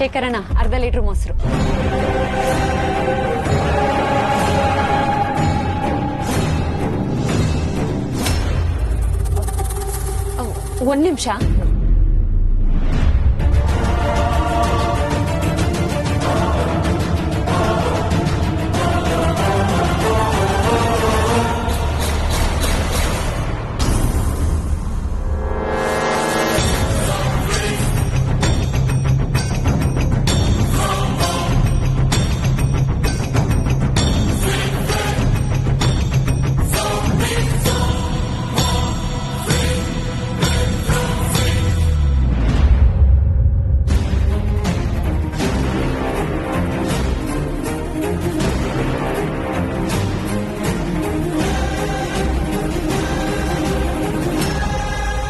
ಶೇಖರಣ್ಣ ಅರ್ಧ ಲೀಟರ್ ಮೊಸರು. ಒಂದ್ ನಿಮಿಷ.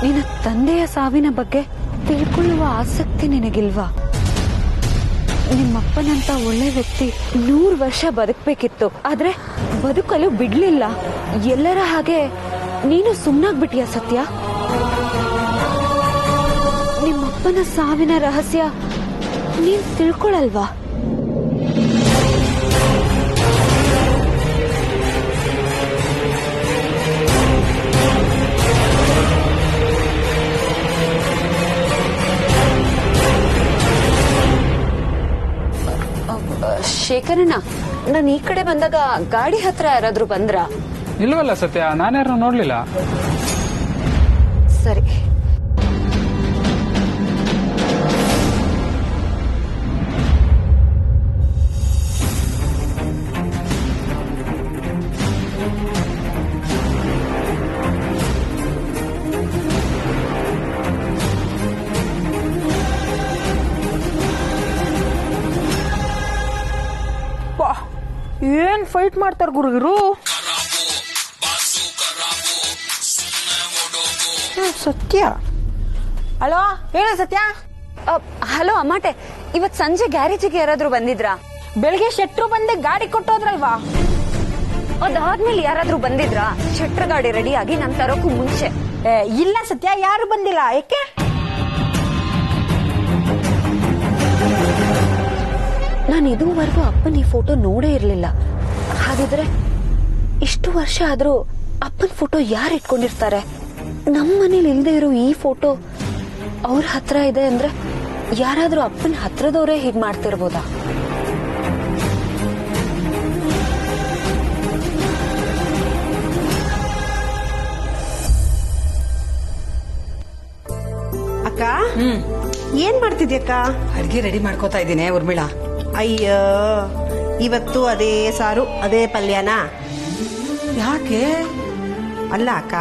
ನಿನ್ನ ತಂದೆಯ ಸಾವಿನ ಬಗ್ಗೆ ತಿಳ್ಕೊಳ್ಳುವ ಆಸಕ್ತಿ ನಿನಗಿಲ್ವಾ? ನಿಮ್ಮಪ್ಪನಂತ ಒಳ್ಳೆ ವ್ಯಕ್ತಿ 100 ವರ್ಷ ಬದುಕಬೇಕಿತ್ತು, ಆದ್ರೆ ಬದುಕಲು ಬಿಡ್ಲಿಲ್ಲ. ಎಲ್ಲರ ಹಾಗೆ ನೀನು ಸುಮ್ಮನಾಗ್ಬಿಟ್ಟಿಯ ಸತ್ಯ? ನಿಮ್ಮಪ್ಪನ ಸಾವಿನ ರಹಸ್ಯ ನೀನ್ ತಿಳ್ಕೊಳಲ್ವಾ? ಶೇಖರಣ್ಣ, ನಾನು ಈ ಕಡೆ ಬಂದಾಗ ಗಾಡಿ ಹತ್ರ ಯಾರಾದ್ರೂ ಬಂದ್ರ? ಇಲ್ವಲ್ಲ ಸತ್ಯ, ನಾನ್ಯಾರು ನೋಡ್ಲಿಲ್ಲ. ಸರಿ. ಏನ್ ಫೈಟ್ ಮಾಡ್ತಾರ ಗುರುಗಿರು? ಸತ್ಯ. ಹಲೋ, ಹೇಳ ಸತ್ಯ. ಹಲೋ ಅಮ್ಮಾಟೆ, ಇವತ್ ಸಂಜೆ ಗ್ಯಾರೇಜಿಗೆ ಯಾರಾದ್ರೂ ಬಂದಿದ್ರಾ? ಬೆಳಿಗ್ಗೆ ಶೆಟ್ರು ಬಂದೆ ಗಾಡಿ ಕೊಟ್ಟೋದ್ರಲ್ವಾ? ಅದಾದ್ಮೇಲೆ ಯಾರಾದ್ರೂ ಬಂದಿದ್ರಾ? ಶೆಟ್ರ ಗಾಡಿ ರೆಡಿ ಆಗಿ ನನ್ ತರೋಕು ಮುಂಚೆ? ಇಲ್ಲ ಸತ್ಯ, ಯಾರು ಬಂದಿಲ್ಲ. ಯಾಕೆ? ನಾನು ಇದುವರೆಗೂ ಅಪ್ಪನ ಈ ಫೋಟೋ ನೋಡೇ ಇರ್ಲಿಲ್ಲ. ಹಾಗಿದ್ರೆ ಇಷ್ಟು ವರ್ಷ ಆದ್ರೂ ಅಪ್ಪನ ಫೋಟೋ ಯಾರು ಇಟ್ಕೊಂಡಿರ್ತಾರೆ? ನಮ್ಮ ಮನೇಲಿ ಇಲ್ದೇ ಇರೋ ಈ ಫೋಟೋ ಅವ್ರ ಹತ್ರ ಇದೆ ಅಂದ್ರೆ ಯಾರಾದ್ರೂ ಅಪ್ಪನ ಹತ್ರದವರೇ ಹೀಗ್ ಮಾಡ್ತಿರ್ಬೋದಾ? ಅಕ್ಕ, ಏನ್ ಮಾಡ್ತಿದ್ಯಕ್ಕ? ಅಡ್ಗೆ ರೆಡಿ ಮಾಡ್ಕೋತಾ ಇದ್ದೀನಿ ಉರ್ಮಿಳಾ. ಅಯ್ಯೋ, ಇವತ್ತು ಅದೇ ಸಾರು ಅದೇ ಪಲ್ಯನಾ? ಯಾಕೆ? ಅಲ್ಲ ಅಕ್ಕ,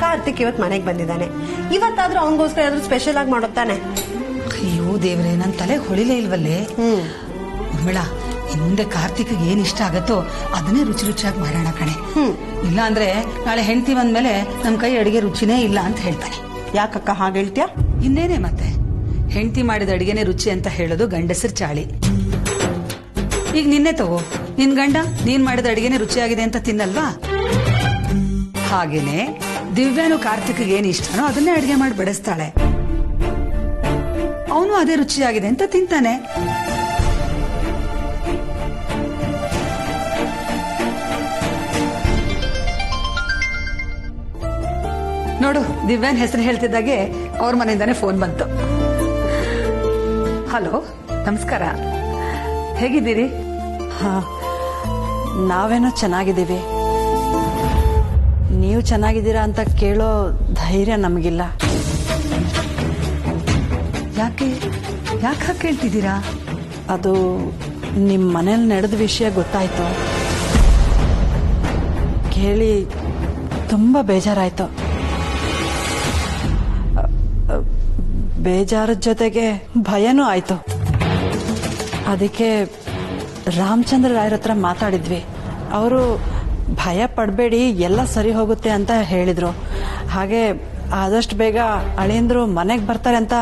ಕಾರ್ತಿಕ್ ಇವತ್ ಮನೆಗ್ ಬಂದಿದ್ದಾನೆ. ಇವತ್ತಾದ್ರೂ ಅವನಿಗೋಸ್ಕರ ಏನಾದ್ರು ಸ್ಪೆಷಲ್ ಆಗಿ ಮಾಡೋತಾನೆ. ಅಯ್ಯೋ ದೇವ್ರೆ, ನನ್ ತಲೆ ಹೊಳಿಲೇ ಇಲ್ವಲ್ಲೇ. ಉರ್ಮಿಳಾ, ಇನ್ ಮುಂದೆ ಕಾರ್ತಿಕ್ ಏನ್ ಇಷ್ಟ ಆಗತ್ತೋ ಅದನ್ನೇ ರುಚಿ ರುಚಿಯಾಗಿ ಮಾಡೋಣ ಕಣೆ. ಇಲ್ಲ ಅಂದ್ರೆ ನಾಳೆ ಹೆಂಡತಿ ಬಂದ್ಮೇಲೆ ನಮ್ ಕೈ ಅಡಿಗೆ ರುಚಿನೇ ಇಲ್ಲ ಅಂತ ಹೇಳ್ತಾನೆ. ಯಾಕಕ್ಕ ಹಾಗೆ ಹೇಳ್ತೀಯ? ಇನ್ನೇನೆ ಮತ್ತೆ, ಹೆಂಡತಿ ಮಾಡಿದ ಅಡಿಗೆನೆ ರುಚಿ ಅಂತ ಹೇಳೋದು ಗಂಡಸರ್ ಚಾಳಿ. ಈಗ ನಿನ್ನೆ ತಗೋ, ನಿನ್ ಗಂಡ ನೀನ್ ಮಾಡಿದ ಅಡಿಗೆನೆ ರುಚಿಯಾಗಿದೆ ಅಂತ ತಿನ್ನಲ್ವಾ? ಹಾಗೇನೆ ದಿವ್ಯಾನು ಕಾರ್ತಿಕ್ಗೆ ಏನ್ ಇಷ್ಟನೋ ಅದನ್ನೇ ಅಡಿಗೆ ಮಾಡಿ ಬಡಿಸ್ತಾಳೆ. ಅವನು ಅದೇ ರುಚಿಯಾಗಿದೆ ಅಂತ ತಿಂತಾನೆ. ನೋಡು, ದಿವ್ಯಾನ್ ಹೆಸರು ಹೇಳ್ತಿದ್ದಾಗೆ ಅವ್ರ ಮನೆಯಿಂದಾನೆ ಫೋನ್ ಬಂತು. ಹಲೋ, ನಮಸ್ಕಾರ, ಹೇಗಿದ್ದೀರಿ? ನಾವೇನೋ ಚೆನ್ನಾಗಿದ್ದೀವಿ. ನೀವು ಚೆನ್ನಾಗಿದ್ದೀರಾ ಅಂತ ಕೇಳೋ ಧೈರ್ಯ ನಮಗಿಲ್ಲ. ಯಾಕೆ ಯಾಕೆ ಕೇಳ್ತಿದ್ದೀರಾ? ಅದು ನಿಮ್ಮ ಮನೇಲಿ ನಡೆದ ವಿಷಯ ಗೊತ್ತಾಯ್ತು, ಕೇಳಿ ತುಂಬ ಬೇಜಾರಾಯ್ತು. ಬೇಜಾರದ ಜೊತೆಗೆ ಭಯನೂ ಆಯ್ತು. ಅದಕ್ಕೆ ರಾಮಚಂದ್ರ ರಾಯರ ಹತ್ರ ಮಾತಾಡಿದ್ವಿ. ಅವರು ಭಯ ಪಡಬೇಡಿ, ಎಲ್ಲ ಸರಿ ಹೋಗುತ್ತೆ ಅಂತ ಹೇಳಿದ್ರು. ಹಾಗೆ ಆದಷ್ಟು ಬೇಗ ಅಳಿಯಂದ್ರು ಮನೆಗೆ ಬರ್ತಾರೆ ಅಂತ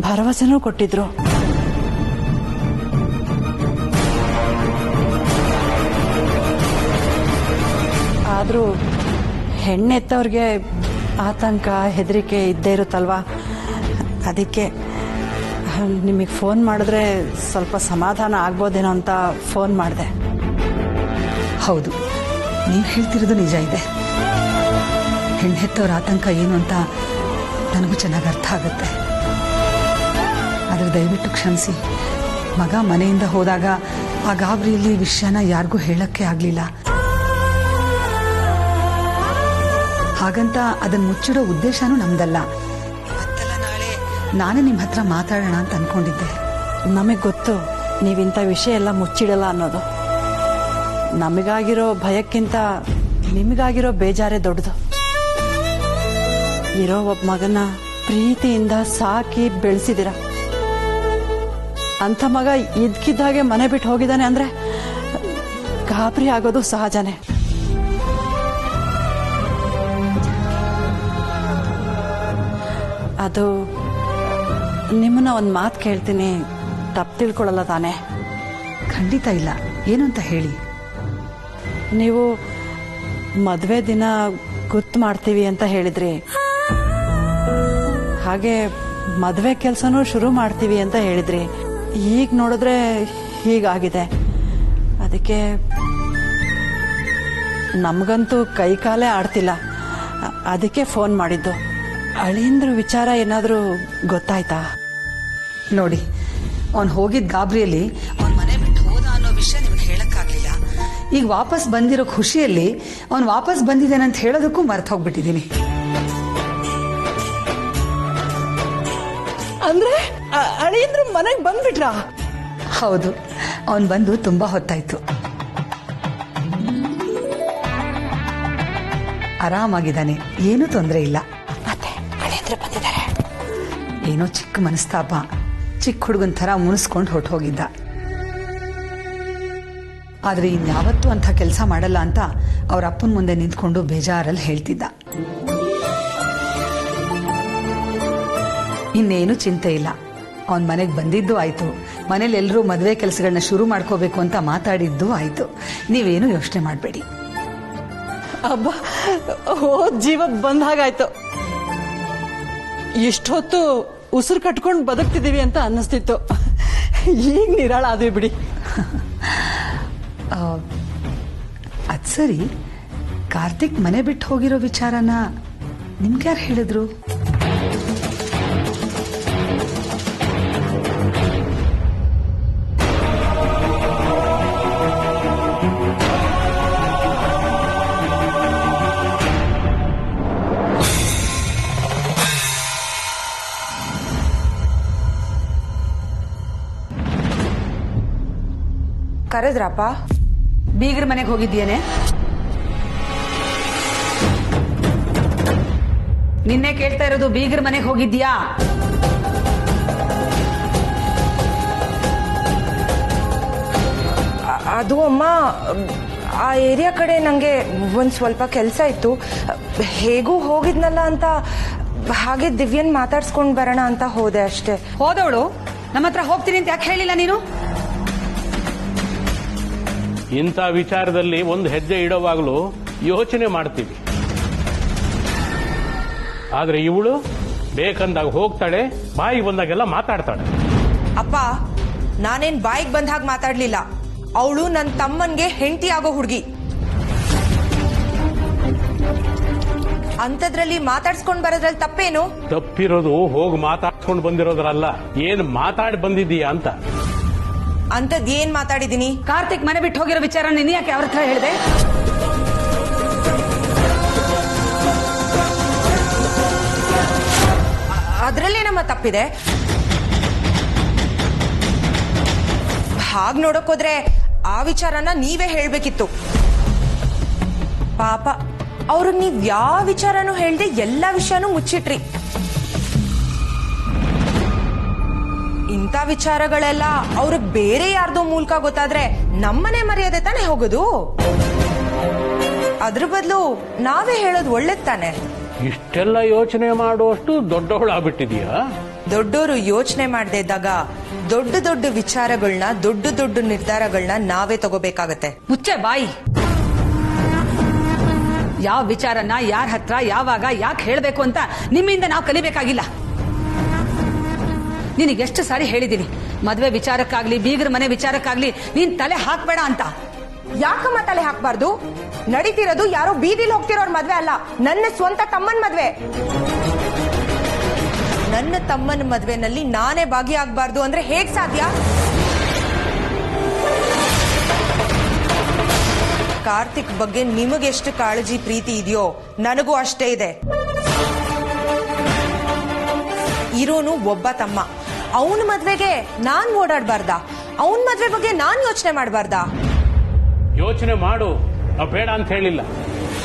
ಭರವಸೆನೂ ಕೊಟ್ಟಿದ್ರು. ಆದರೂ ಹೆಣ್ಣೆತ್ತವ್ರಿಗೆ ಆತಂಕ ಹೆದರಿಕೆ ಇದ್ದೇ ಇರುತ್ತಲ್ವಾ? ಅದಕ್ಕೆ ನಿಮಗೆ ಫೋನ್ ಮಾಡಿದ್ರೆ ಸ್ವಲ್ಪ ಸಮಾಧಾನ ಆಗ್ಬೋದೇನೋ ಅಂತ ಫೋನ್ ಮಾಡಿದೆ. ಹೌದು, ನೀವು ಹೇಳ್ತಿರೋದು ನಿಜ ಇದೆ. ಹೆಣ್ಣೆತ್ತವ್ರ ಆತಂಕ ಏನು ಅಂತ ನನಗೂ ಚೆನ್ನಾಗಿ ಅರ್ಥ ಆಗುತ್ತೆ. ಆದರೆ ದಯವಿಟ್ಟು ಕ್ಷಮಿಸಿ. ಮಗ ಮನೆಯಿಂದ ಹೋದಾಗ ಆ ಗಾಬರಿಯಲ್ಲಿ ವಿಷಯನ ಯಾರಿಗೂ ಹೇಳಕ್ಕೆ ಆಗ್ಲಿಲ್ಲ. ಹಾಗಂತ ಅದನ್ನ ಮುಚ್ಚಿಡೋ ಉದ್ದೇಶನೂ ನಮ್ದಲ್ಲ. ಇವತ್ತಲ್ಲ ನಾಳೆ ನಾನೇ ನಿಮ್ಮ ಹತ್ರ ಮಾತಾಡೋಣ ಅಂತ ಅನ್ಕೊಂಡಿದ್ದೆ. ನಮಗೆ ಗೊತ್ತು ನೀವಿಂಥ ವಿಷಯ ಎಲ್ಲ ಮುಚ್ಚಿಡಲ್ಲ ಅನ್ನೋದು. ನಮಗಾಗಿರೋ ಭಯಕ್ಕಿಂತ ನಿಮಗಾಗಿರೋ ಬೇಜಾರೇ ದೊಡ್ಡದು. ಇರೋ ಒಬ್ಬ ಮಗನ ಪ್ರೀತಿಯಿಂದ ಸಾಕಿ ಬೆಳೆಸಿದಿರ. ಅಂಥ ಮಗ ಇದ್ಕಿದ್ದಾಗೆ ಮನೆ ಬಿಟ್ಟು ಹೋಗಿದ್ದಾನೆ ಅಂದ್ರೆ ಗಾಬರಿ ಆಗೋದು ಸಹಜನೇ. ಅದು ನಿಮ್ಮನ್ನ ಒಂದು ಮಾತು ಕೇಳ್ತೀನಿ, ತಪ್ಪು ತಿಳ್ಕೊಳ್ಳಲ್ಲ ತಾನೆ? ಖಂಡಿತ ಇಲ್ಲ. ಏನು ಅಂತ ಹೇಳಿ. ನೀವು ಮದುವೆ ದಿನ ಗುರ್ತು ಮಾಡ್ತೀವಿ ಅಂತ ಹೇಳಿದ್ರಿ, ಹಾಗೆ ಮದುವೆ ಕೆಲಸನೂ ಶುರು ಮಾಡ್ತೀವಿ ಅಂತ ಹೇಳಿದ್ರಿ. ಈಗ ನೋಡಿದ್ರೆ ಹೀಗಾಗಿದೆ. ಅದಕ್ಕೆ ನಮಗಂತೂ ಕೈ ಕಾಲೇ ಆಡ್ತಿಲ್ಲ. ಅದಕ್ಕೆ ಫೋನ್ ಮಾಡಿದ್ದು. ಅಳಿಯಂದ್ರ ವಿಚಾರ ಏನಾದರೂ ಗೊತ್ತಾಯ್ತಾ? ನೋಡಿ, ಅವನು ಹೋಗಿದ್ದ ಗಾಬರಿಯಲ್ಲಿ ಅವನ ಮನೆ ಬಿಟ್ಟು ಹೋದ ಅನ್ನೋ ವಿಷಯ ನಿಮ್ಗೆ ಹೇಳಕ್ಕಾಗ್ಲಿಲ್ಲ. ಈಗ ವಾಪಸ್ ಬಂದಿರೋ ಖುಷಿಯಲ್ಲಿ ಅವನು ವಾಪಸ್ ಬಂದಿದ್ದಾನೆ ಅಂತ ಹೇಳೋದಕ್ಕೂ ಮರ್ತು ಹೋಗ್ಬಿಟ್ಟಿದ್ದೀನಿ. ಅಂದ್ರೆ ಅಳಿಯಂದ್ರ ಮನೆಗೆ ಬಂದ್ಬಿಟ್ರಾ? ಹೌದು, ಅವನು ಬಂದು ತುಂಬಾ ಹೊತ್ತಾಯ್ತು. ಆರಾಮಾಗಿದ್ದಾನೆ, ಏನೂ ತೊಂದರೆ ಇಲ್ಲ. ಮತ್ತೆ ಅಳಿಯಂದ್ರ ಬಂದಿದ್ದಾರೆ. ಏನೋ ಚಿಕ್ಕ ಮನಸ್ತಾಪ, ಚಿಕ್ಕ ಹುಡುಗನ ಥರ ಮುನಿಸ್ಕೊಂಡು ಹೊರಟೋಗಿದ್ದ. ಆದ್ರೆ ಇನ್ಯಾವತ್ತೂ ಅಂಥ ಕೆಲಸ ಮಾಡಲ್ಲ ಅಂತ ಅವ್ರ ಅಪ್ಪನ ಮುಂದೆ ನಿಂತ್ಕೊಂಡು ಬೇಜಾರಲ್ಲಿ ಹೇಳ್ತಿದ್ದ. ಇನ್ನೇನು ಚಿಂತೆ ಇಲ್ಲ. ಅವನ್ ಮನೆಗೆ ಬಂದಿದ್ದು ಆಯ್ತು, ಮನೇಲಿ ಎಲ್ಲರೂ ಮದುವೆ ಕೆಲಸಗಳನ್ನ ಶುರು ಮಾಡ್ಕೋಬೇಕು ಅಂತ ಮಾತಾಡಿದ್ದು ಆಯ್ತು. ನೀವೇನು ಯೋಚನೆ ಮಾಡಬೇಡಿ. ಅಬ್ಬಾ, ಹೋದ್ ಜೀವ ಬಂದ ಹಾಗಾಯ್ತು. ಇಷ್ಟೊತ್ತು ಉಸಿರು ಕಟ್ಕೊಂಡು ಬದುಕ್ತಿದೀವಿ ಅಂತ ಅನ್ನಿಸ್ತಿತ್ತು. ಈಗ ನಿರಾಳ ಆದ್ವಿ ಬಿಡಿ. ಅದ್ ಸರಿ, ಕಾರ್ತಿಕ್ ಮನೆ ಬಿಟ್ಟು ಹೋಗಿರೋ ವಿಚಾರನ ನಿಮ್ಗ್ಯಾರು ಹೇಳಿದ್ರು? ಕರೆದ್ರಪ್ಪ? ಬೀಗರ ಮನೆಗೆ ಹೋಗಿದ್ದೀಯೇನೆ? ನಿನ್ನೆ ಕೇಳ್ತಾ ಇರೋದು, ಬೀಗರ ಮನೆಗೆ ಹೋಗಿದ್ದೀಯಾ? ಅದು ಅಮ್ಮ, ಆ ಏರಿಯಾ ಕಡೆ ನಂಗೆ ಒಂದ್ ಸ್ವಲ್ಪ ಕೆಲಸ ಇತ್ತು. ಹೇಗೂ ಹೋಗಿದ್ನಲ್ಲ ಅಂತ ಹಾಗೆ ದಿವ್ಯನ್ ಮಾತಾಡ್ಸ್ಕೊಂಡ್ ಬರೋಣ ಅಂತ ಹೋದೆ ಅಷ್ಟೇ. ಹೋದವಳು ನಮ್ಮ ಹತ್ರ ಹೋಗ್ತೀನಿ ಅಂತ ಯಾಕೆ ಹೇಳಿಲ್ಲ ನೀನು? ಇಂಥ ವಿಚಾರದಲ್ಲಿ ಒಂದು ಹೆಜ್ಜೆ ಇಡೋವಾಗಲೂ ಯೋಚನೆ ಮಾಡ್ತೀವಿ. ಆದ್ರೆ ಇವಳು ಬೇಕಂದಾಗ ಹೋಗ್ತಾಳೆ, ಬಾಯಿಗೆ ಬಂದಾಗೆಲ್ಲ ಮಾತಾಡ್ತಾಳೆ. ಅಪ್ಪ, ನಾನೇನ್ ಬಾಯಿಗೆ ಬಂದ ಹಾಗೆ ಮಾತಾಡ್ಲಿಲ್ಲ. ಅವಳು ನನ್ನ ತಮ್ಮನ್ಗೆ ಹೆಂಡತಿ ಆಗೋ ಹುಡುಗಿ. ಅಂತದ್ರಲ್ಲಿ ಮಾತಾಡ್ಸ್ಕೊಂಡ್ ಬರೋದ್ರಲ್ಲಿ ತಪ್ಪೇನು? ತಪ್ಪಿರೋದು ಹೋಗಿ ಮಾತಾಡ್ಸ್ಕೊಂಡು ಬಂದಿರೋದ್ರಲ್ಲ, ಏನ್ ಮಾತಾಡಿ ಬಂದಿದ್ದೀಯಾ ಅಂತ. ಅಂತದ್ ಏನ್ ಮಾತಾಡಿದೀನಿ? ಕಾರ್ತಿಕ್ ಮನೆ ಬಿಟ್ಟು ಹೋಗಿರೋ ವಿಚಾರ ನೀನು ಯಾಕೆ ಅವ್ರ ಹತ್ರ ಹೇಳಿದೆ? ಅದ್ರಲ್ಲೇ ನಮ್ಮ ತಪ್ಪಿದೆ. ಹಾಗ್ ನೋಡೋಕೋದ್ರೆ ಆ ವಿಚಾರನ ನೀವೇ ಹೇಳ್ಬೇಕಿತ್ತು. ಪಾಪ, ಅವ್ರಿಗೆ ನೀವ್ ಯಾವ ವಿಚಾರನೂ ಹೇಳ್ದೆ ಎಲ್ಲಾ ವಿಷಯನೂ ಮುಚ್ಚಿಟ್ರಿ. ಇಂಥ ವಿಚಾರಗಳೆಲ್ಲ ಅವ್ರಿಗೆ ಬೇರೆ ಯಾರ್ದೋ ಮೂಲಕ ಗೊತ್ತಾದ್ರೆ ನಮ್ಮನೆ ಮರ್ಯಾದೆ ತಾನೇ ಹೋಗೋದು. ಅದ್ರ ಬದಲು ನಾವೇ ಹೇಳೋದು ಒಳ್ಳೇದ್ ತಾನೆ. ಇಷ್ಟೆಲ್ಲ ಯೋಚನೆ ಮಾಡುವಷ್ಟು ದೊಡ್ಡವಳಾಗ್ಬಿಟ್ಟಿದೀಯಾ? ದೊಡ್ಡೋರು ಯೋಚನೆ ಮಾಡದೇ ಇದ್ದಾಗ ದೊಡ್ಡ ದೊಡ್ಡ ವಿಚಾರಗಳನ್ನ, ದೊಡ್ಡ ದೊಡ್ಡ ನಿರ್ಧಾರಗಳನ್ನ ನಾವೇ ತಗೋಬೇಕಾಗತ್ತೆ. ಮುಚ್ಚೆ ಬಾಯಿ. ಯಾವ ವಿಚಾರನ ಯಾರ ಹತ್ರ ಯಾವಾಗ ಯಾಕೆ ಹೇಳಬೇಕು ಅಂತ ನಿಮ್ಮಿಂದ ನಾವು ಕಲಿಬೇಕಾಗಿಲ್ಲ. ನಿನಗೆಷ್ಟು ಸಾರಿ ಹೇಳಿದ್ದೀನಿ ಮದ್ವೆ ವಿಚಾರಕ್ಕಾಗ್ಲಿ ಬೀಗರ ಮನೆ ವಿಚಾರಕ್ಕಾಗ್ಲಿ ನೀನ್ ತಲೆ ಹಾಕ್ಬೇಡ ಅಂತ. ಯಾಕಮ್ಮ ತಲೆ ಹಾಕ್ಬಾರ್ದು? ನಡೀತಿರೋದು ಯಾರೋ ಬೀದಿಲಿ ಹೋಗ್ತಿರೋರ್ ಮದ್ವೆ ಅಲ್ಲ, ನನ್ನ ಸ್ವಂತ ತಮ್ಮನ್ ಮದ್ವೆ. ನನ್ನ ತಮ್ಮನ ಮದ್ವೆನಲ್ಲಿ ನಾನೇ ಭಾಗಿಯಾಗಬಾರ್ದು ಅಂದ್ರೆ ಹೇಗ್ ಸಾಧ್ಯ? ಕಾರ್ತಿಕ್ ಬಗ್ಗೆ ನಿಮಗೆಷ್ಟು ಕಾಳಜಿ ಪ್ರೀತಿ ಇದೆಯೋ ನನಗೂ ಅಷ್ಟೇ ಇದೆ. ಇರೋನು ಒಬ್ಬ ತಮ್ಮ, ಅವನ ಮದ್ವೆಗೆ ನಾನ್ ಓಡಾಡ್ಬಾರ್ದ? ಅವನ ಮದ್ವೆ ಬಗ್ಗೆ ನಾನ್ ಯೋಚನೆ ಮಾಡಬಾರ್ದಾ? ಯೋಚನೆ ಮಾಡು, ನಾವು ಬೇಡ ಅಂತ ಹೇಳಿಲ್ಲ.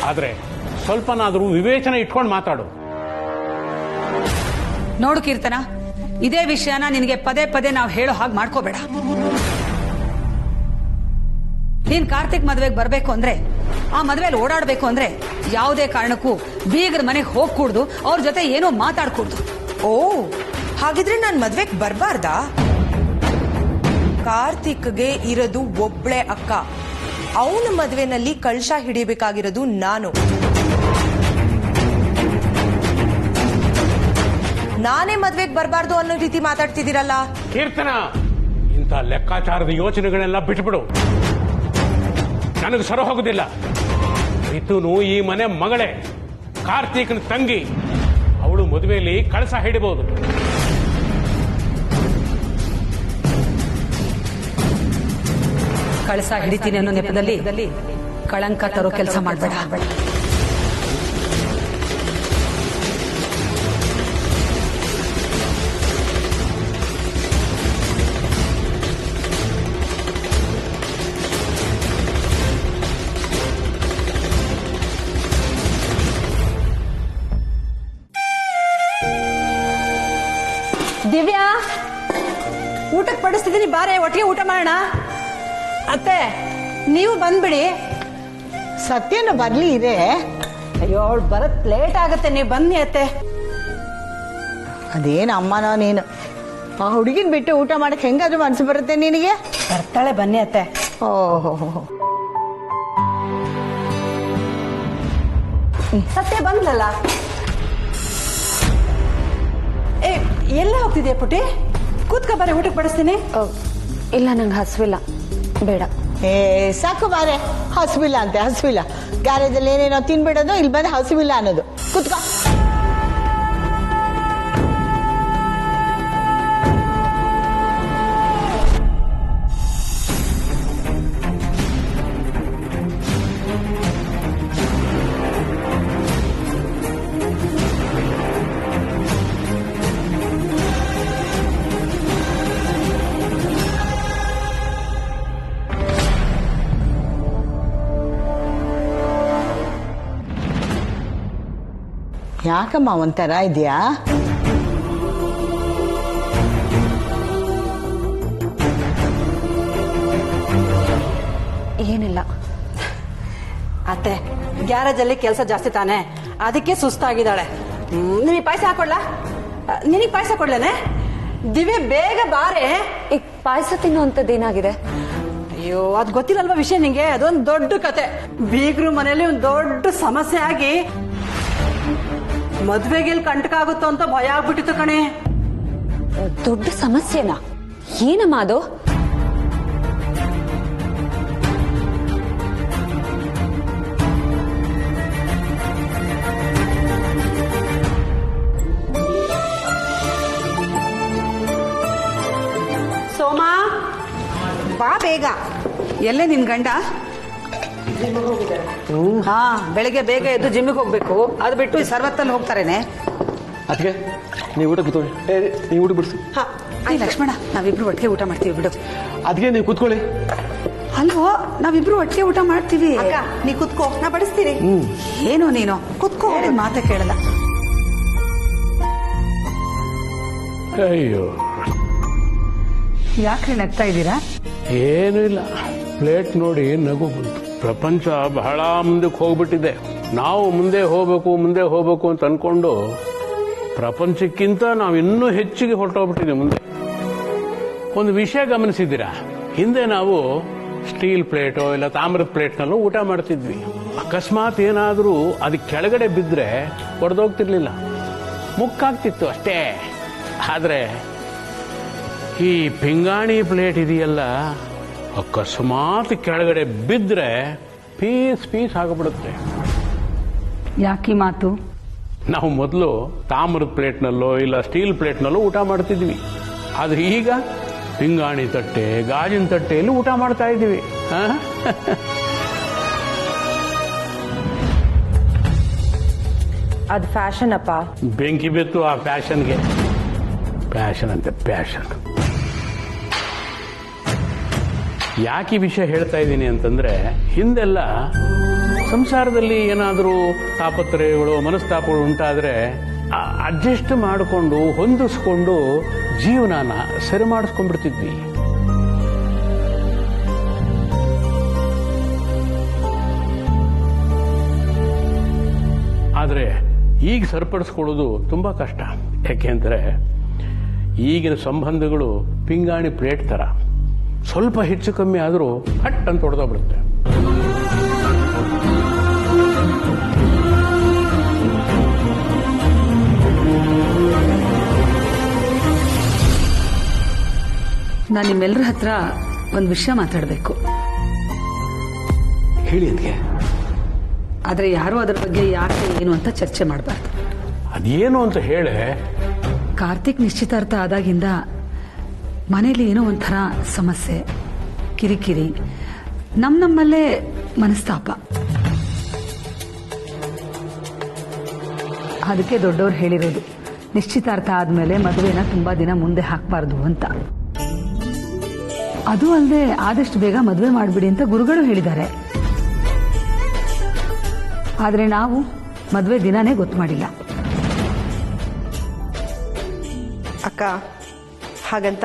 ಆದ್ರೆ ಸ್ವಲ್ಪನಾದ್ರೂ ವಿವೇಚನೆ ಇಟ್ಕೊಂಡು ಮಾತಾಡು. ನೋಡು ಕೀರ್ತನ, ಇದೇ ವಿಷಯನ ನಿನಗೆ ಪದೇ ಪದೇ ನಾವು ಹೇಳೋ ಹಾಗೆ ಮಾಡ್ಕೋಬೇಡ. ನೀನ್ ಕಾರ್ತಿಕ್ ಮದ್ವೆಗೆ ಬರ್ಬೇಕು ಅಂದ್ರೆ, ಆ ಮದ್ವೆಲಿ ಓಡಾಡ್ಬೇಕು ಅಂದ್ರೆ ಯಾವುದೇ ಕಾರಣಕ್ಕೂ ಬೀಗರ ಮನೆಗೆ ಹೋಗ್ಕೂಡ್ದು, ಅವ್ರ ಜೊತೆ ಏನೋ ಮಾತಾಡ್ಕೂಡ್ದು. ಓ, ಹಾಗಿದ್ರೆ ನಾನ್ ಮದ್ವೆಗೆ ಬರ್ಬಾರ್ದಾ? ಕಾರ್ತಿಕ್ಗೆ ಇರೋದು ಒಬ್ಳೆ ಅಕ್ಕ, ಅವನ ಮದ್ವೆನಲ್ಲಿ ಕಳಶ ಹಿಡಿಬೇಕಾಗಿರೋದು ನಾನು. ನಾನೇ ಮದ್ವೆಗೆ ಬರಬಾರ್ದು ಅನ್ನೋ ರೀತಿ ಮಾತಾಡ್ತಿದ್ದೀರಲ್ಲ. ಕೀರ್ತನ, ಇಂಥ ಲೆಕ್ಕಾಚಾರದ ಯೋಚನೆಗಳೆಲ್ಲ ಬಿಟ್ಬಿಡು. ನನಗೆ ಸರ ಹೋಗುದಿಲ್ಲ. ರಿತುನು ಈ ಮನೆ ಮಗಳೇ, ಕಾರ್ತಿಕ್ನ ತಂಗಿ. ಅವಳು ಮದುವೆಯಲ್ಲಿ ಕಳಸ ಹಿಡಿಬಹುದು. ಕಳಸ ಹಿಡಿತೀನಿ ಅನ್ನೋ ನೆಪದಲ್ಲಿ ಕಳಂಕ ತರೋ ಕೆಲಸ ಮಾಡಬೇಡ. ದಿವ್ಯಾ, ಊಟಕ್ಕೆ ಪಡಿಸ್ತಿದ್ದೀನಿ, ಬಾರೆ ಒಟ್ಟಿಗೆ ಊಟ ಮಾಡೋಣ. ಅತ್ತೆ, ನೀವು ಬಂದ್ಬಿಡಿ. ಸತ್ಯನ ಬರ್ಲಿ ಇದೆ. ಅಯ್ಯೋ, ಅವಳು ಬರತ್ ಲೇಟ್ ಆಗತ್ತೆ, ನೀವು ಬನ್ನಿ ಅತ್ತೆ. ಅದೇನು ಅಮ್ಮನೋ ನೀನು, ಆ ಹುಡುಗಿನ ಬಿಟ್ಟು ಊಟ ಮಾಡಕ್ ಹೆಂಗಾದ್ರೂ ಮನ್ಸು ಬರುತ್ತೆ ನಿನಗೆ? ಬರ್ತಾಳೆ, ಬನ್ನಿ ಅತ್ತೆ. ಓಹೋ, ಸತ್ಯ ಬಂದ್ಲಲ್ಲ. ಏ, ಎಲ್ಲ ಹೋಗ್ತಿದ್ಯಾ ಪುಟಿ? ಕೂತ್ಕ, ಬಾರೆ ಊಟಕ್ಕೆ ಪಡಿಸ್ತೀನಿ. ಇಲ್ಲ, ನಂಗೆ ಹಸುವಿಲ್ಲ, ಬೇಡ. ಏ ಸಾಕು ಬಾರೆ, ಹಸುವಿಲ್ಲ ಅಂತೆ, ಹಸುವಿಲ್ಲ. ಗ್ಯಾರೇಜಲ್ಲಿ ಏನೇನೋ ತಿನ್ಬಿಡೋದು, ಇಲ್ಲಿ ಬಂದು ಹಸುವಿಲ್ಲ ಅನ್ನೋದು. ಕುತ್ಕೋ. ಯಾಕಮ್ಮ ಒಂಥರ ಇದೆಯಾ? ಏನಿಲ್ಲ ಅತ್ತೆ, ಗ್ಯಾರೇಜಲ್ಲಿ ಕೆಲಸ ಜಾಸ್ತಿ ತಾನೆ, ಅದಕ್ಕೆ ಸುಸ್ತಾಗಿದ್ದಾಳೆ. ನಿನಗೆ ಪಾಯಸ ಹಾಕೊಡ್ಲಾ? ನಿನಗೆ ಪಾಯಸ ಕೊಡ್ಲೇನೆ? ದಿವ್ಯ, ಬೇಗ ಬಾರೆ. ಈಗ ಪಾಯಸ ತಿನ್ನುವಂಥದ್ದೇನಾಗಿದೆ? ಅಯ್ಯೋ, ಅದ್ ಗೊತ್ತಿಲ್ಲಲ್ವಾ ವಿಷಯ ನಿಂಗೆ? ಅದೊಂದು ದೊಡ್ಡ ಕತೆ. ಬೀಗ್ರು ಮನೇಲಿ ಒಂದು ದೊಡ್ಡ ಸಮಸ್ಯೆ ಆಗಿ ಮದ್ವೆಗೆ ಕಂಟಕ ಆಗುತ್ತೋ ಅಂತ ಭಯ ಆಗ್ಬಿಟ್ಟಿತ್ತು ಕಣೆ. ದೊಡ್ಡ ಸಮಸ್ಯೆನಾ? ಏನಮ್ಮ ಅದು? ಸೋಮಾ, ಬಾ ಬೇಗ. ಎಲ್ಲೇ ನಿನ್ ಗಂಡ? ಹಾ, ಬೆಳಗ್ಗೆ ಬೇಗ ಎದ್ದು ಜಿಮ್ಮಿಗೆ ಹೋಗ್ಬೇಕು. ಅದು ಬಿಟ್ಟು ಈ ಸರ್ವತ್ತಲ್ಲಿ ಹೋಗ್ತಾರೇನೆ. ಅದಕ್ಕೆ ನೀವು ಊಟ ಕೂತ್ಕೊಳ್ಳಿ. ನೀವು ಊಟ ಬಿಡಿಸಿ. ಲಕ್ಷ್ಮಣ, ನಾವಿಬ್ರು ಒಟ್ಟಿಗೆ ಊಟ ಮಾಡ್ತೀವಿ ಬಿಡು. ಅದಕ್ಕೆ ನೀವು ಕೂತ್ಕೊಳ್ಳಿ. ಅಲ್ವೋ, ನಾವಿಬ್ರು ಒಟ್ಟಿಗೆ ಊಟ ಮಾಡ್ತೀವಿ. ನೀ ಕುತ್ಕೋ, ನಾ ಬಡಿಸ್ತೀನಿ. ಏನು ನೀನು ಕುತ್ಕೋ, ಮಾತೆ ಕೇಳಲ್ಲ. ಅಯ್ಯೋ, ಯಾಕ್ರಿ ನಗ್ತಾ ಇದ್ದೀರಾ? ಏನೂ ಇಲ್ಲ, ಪ್ಲೇಟ್ ನೋಡಿ ನಗು ಬಂತು. ಪ್ರಪಂಚ ಬಹಳ ಮುಂದಕ್ಕೆ ಹೋಗ್ಬಿಟ್ಟಿದೆ. ನಾವು ಮುಂದೆ ಹೋಗ್ಬೇಕು ಅಂತ ಅನ್ಕೊಂಡು ಪ್ರಪಂಚಕ್ಕಿಂತ ನಾವು ಇನ್ನೂ ಹೆಚ್ಚಿಗೆ ಹೊರಟೋಗ್ಬಿಟ್ಟಿದೆ ಮುಂದೆ. ಒಂದು ವಿಷಯ ಗಮನಿಸಿದ್ದೀರಾ? ಹಿಂದೆ ನಾವು ಸ್ಟೀಲ್ ಪ್ಲೇಟೋ ಇಲ್ಲ ತಾಮ್ರದ ಪ್ಲೇಟ್ನಲ್ಲೂ ಊಟ ಮಾಡ್ತಿದ್ವಿ. ಅಕಸ್ಮಾತ್ ಏನಾದರೂ ಅದಕ್ಕೆ ಕೆಳಗಡೆ ಬಿದ್ದರೆ ಒಡೆದೋಗ್ತಿರ್ಲಿಲ್ಲ, ಮುಕ್ಕಾಗ್ತಿತ್ತು ಅಷ್ಟೇ. ಆದರೆ ಈ ಪಿಂಗಾಣಿ ಪ್ಲೇಟ್ ಇದೆಯಲ್ಲ, ಅಕಸ್ಮಾತ್ ಕೆಳಗಡೆ ಬಿದ್ದರೆ ಪೀಸ್ ಪೀಸ್ ಆಗಿಬಿಡುತ್ತೆ. ಯಾಕೆ ಮಾತು? ನಾವು ಮೊದಲು ತಾಮ್ರದ ಪ್ಲೇಟ್ನಲ್ಲೋ ಇಲ್ಲ ಸ್ಟೀಲ್ ಪ್ಲೇಟ್ನಲ್ಲೋ ಊಟ ಮಾಡ್ತಿದ್ವಿ. ಆದರೆ ಈಗ ಪಿಂಗಾಣಿ ತಟ್ಟೆ, ಗಾಜಿನ ತಟ್ಟೆಯಲ್ಲಿ ಊಟ ಮಾಡ್ತಾ ಇದ್ದೀವಿ. ಅದು ಫ್ಯಾಷನ್ ಅಪ್ಪ. ಬೆಂಕಿ ಬಿತ್ತು ಆ ಫ್ಯಾಷನ್ಗೆ. ಫ್ಯಾಷನ್ ಅಂತೆ ಫ್ಯಾಷನ್. ಯಾಕೆ ಈ ವಿಷಯ ಹೇಳ್ತಾ ಇದ್ದೀನಿ ಅಂತಂದ್ರೆ, ಹಿಂದೆಲ್ಲ ಸಂಸಾರದಲ್ಲಿ ಏನಾದರೂ ತಾಪತ್ರಯಗಳು, ಮನಸ್ತಾಪಗಳು ಉಂಟಾದ್ರೆ ಅಡ್ಜಸ್ಟ್ ಮಾಡಿಕೊಂಡು ಹೊಂದಿಸ್ಕೊಂಡು ಜೀವನನ ಸರಿ ಮಾಡಿಸ್ಕೊಂಡ್ಬಿಡ್ತಿದ್ವಿ. ಆದರೆ ಈಗ ಸರಿಪಡಿಸ್ಕೊಳ್ಳೋದು ತುಂಬಾ ಕಷ್ಟ. ಯಾಕೆಂದ್ರೆ ಈಗಿನ ಸಂಬಂಧಗಳು ಪಿಂಗಾಣಿ ಪ್ಲೇಟ್ ತರ, ಸ್ವಲ್ಪ ಹೆಚ್ಚು ಕಮ್ಮಿ ಆದರೂ ಹಟ್ ಅಂತ ಹೊಡೆದೋಗ್ಬಿಡುತ್ತೆ. ನಾನು ನಿಮ್ಮೆಲ್ಲರ ಹತ್ರ ಒಂದು ವಿಷಯ ಮಾತಾಡಬೇಕು. ಹೇಳಿ ಅದಕ್ಕೆ. ಆದರೆ ಯಾರೂ ಅದರ ಬಗ್ಗೆ ಯಾಕೆ ಏನು ಅಂತ ಚರ್ಚೆ ಮಾಡಬಾರ್ದು. ಅದೇನು ಅಂತ ಹೇಳೆ. ಕಾರ್ತಿಕ್ ನಿಶ್ಚಿತಾರ್ಥ ಆದಾಗಿಂದ ಮನೇಲಿ ಏನೋ ಒಂಥರ ಸಮಸ್ಯೆ, ಕಿರಿಕಿರಿ, ನಮ್ಮಲ್ಲೇ ಮನಸ್ತಾಪ. ಅದಕ್ಕೆ ದೊಡ್ಡವ್ರು ಹೇಳಿರೋದು, ನಿಶ್ಚಿತಾರ್ಥ ಆದ್ಮೇಲೆ ಮದುವೆನ ತುಂಬಾ ದಿನ ಮುಂದೆ ಹಾಕಬಾರ್ದು ಅಂತ. ಅದು ಅಲ್ಲದೆ ಆದಷ್ಟು ಬೇಗ ಮದುವೆ ಮಾಡಿಬಿಡಿ ಅಂತ ಗುರುಗಳು ಹೇಳಿದ್ದಾರೆ. ಆದರೆ ನಾವು ಮದುವೆ ದಿನಾನೇ ಗೊತ್ತು ಮಾಡಿಲ್ಲ. ಅಕ್ಕ, ಹಾಗಂತ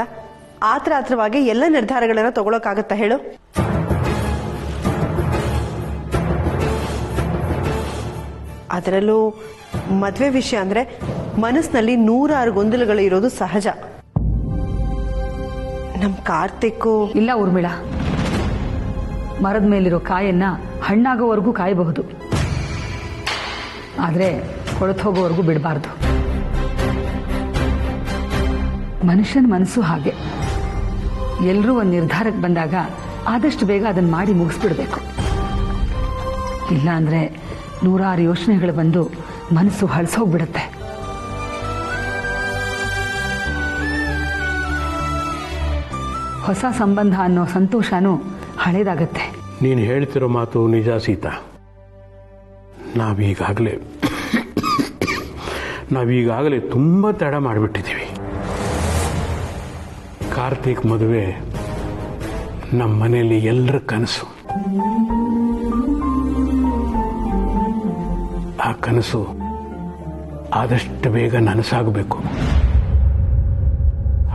ಆತ್ರವಾಗಿ ಎಲ್ಲ ನಿರ್ಧಾರಗಳನ್ನು ತಗೊಳಕ್ಕಾಗತ್ತಾ ಹೇಳು? ಅದರಲ್ಲೂ ಮದುವೆ ವಿಷಯ ಅಂದ್ರೆ ಮನಸ್ಸಿನಲ್ಲಿ 106 ಗೊಂದಲಗಳು ಇರೋದು ಸಹಜ. ನಮ್ ಕಾರ್ತಿಕ್ಕು. ಇಲ್ಲ ಊರ್ಮಿಳಾ, ಮರದ ಮೇಲಿರೋ ಕಾಯನ್ನ ಹಣ್ಣಾಗೋವರೆಗೂ ಕಾಯಬಹುದು, ಆದ್ರೆ ಕೊಳತು ಹೋಗೋವರೆಗೂ ಬಿಡಬಾರ್ದು. ಮನುಷ್ಯನ ಮನಸ್ಸು ಹಾಗೆ, ಎಲ್ಲರೂ ಒಂದು ನಿರ್ಧಾರಕ್ಕೆ ಬಂದಾಗ ಆದಷ್ಟು ಬೇಗ ಅದನ್ನ ಮಾಡಿ ಮುಗಿಸ್ಬಿಡ್ಬೇಕು. ಇಲ್ಲ ಅಂದ್ರೆ 106 ಯೋಚನೆಗಳು ಬಂದು ಮನಸ್ಸು ಹಳಸೋಗ್ಬಿಡುತ್ತೆ. ಹೊಸ ಸಂಬಂಧ ಅನ್ನೋ ಸಂತೋಷನೂ ಹಳೇದಾಗತ್ತೆ. ನೀನು ಹೇಳ್ತಿರೋ ಮಾತು ನಿಜ ಸೀತಾ. ನಾವೀಗಾಗಲೇ ತುಂಬ ತಡ ಮಾಡಿಬಿಟ್ಟಿದ್ದೀವಿ. ಕಾರ್ತಿಕ್ ಮದುವೆ ನಮ್ಮ ಮನೆಯಲ್ಲಿ ಎಲ್ಲರ ಕನಸು. ಆ ಕನಸು ಆದಷ್ಟು ಬೇಗ ನನಸಾಗಬೇಕು.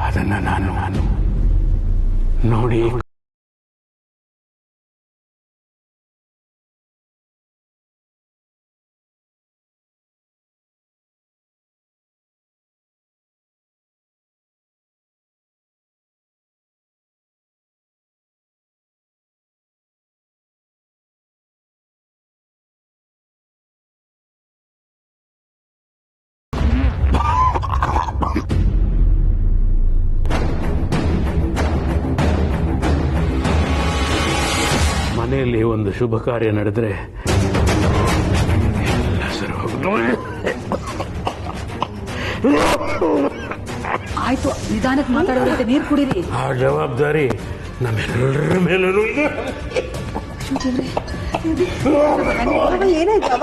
ಅದನ್ನು ನಾನು ನೋಡಿ ಮನೆಯಲ್ಲಿ ಒಂದು ಶುಭ ಕಾರ್ಯ ನಡೆದ್ರೆ ಎಲ್ಲ ಸರಿ ಹೋಗುತ್ತೆ. ಆಯ್ತು, ನಿಧಾನಕ್ಕೆ ಮಾತಾಡೋದಕ್ಕೆ ನೀರು ಕುಡೀರಿ. ಆ ಜವಾಬ್ದಾರಿ ನಮ್ಮೆಲ್ಲರ ಮೇಲೂ ಇದೆ. ಏನಾಯ್ತವ?